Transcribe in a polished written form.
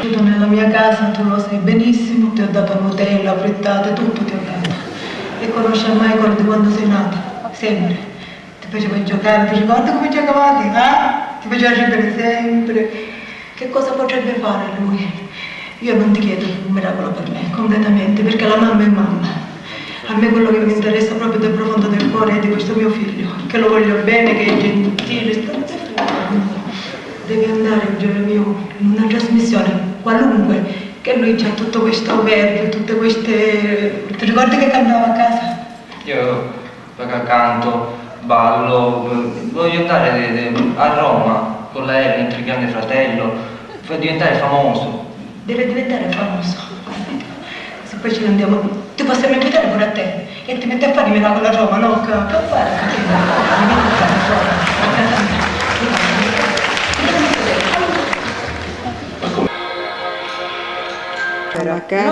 Tu nella mia casa, tu lo sai benissimo, ti ho dato Nutella, frittate, tutto ti ho dato. E conosci Michael di quando sei nata, sempre. Ti facevo giocare, ti ricordi come giocavate? Ti faceva ridere sempre. Che cosa potrebbe fare lui? Io non ti chiedo un miracolo per me, completamente, perché la mamma è mamma. A me quello che mi interessa proprio del profondo del cuore è di questo mio figlio, che lo voglio bene, che è gentile, devi andare, Giulio mio, in una trasmissione qualunque, che lui c'ha tutto questo verde, tutte queste... Ti ricordi che cantava a casa? Io canto, ballo, voglio andare a Roma con l'aereo, il grande fratello, per diventare famoso. Deve diventare famoso. Se poi ce ne andiamo, ti possiamo invitare pure a te e ti metti a fare i miracoli a Roma, no? Che fare? Mi metti a fare a Roma, a casa mia. Era che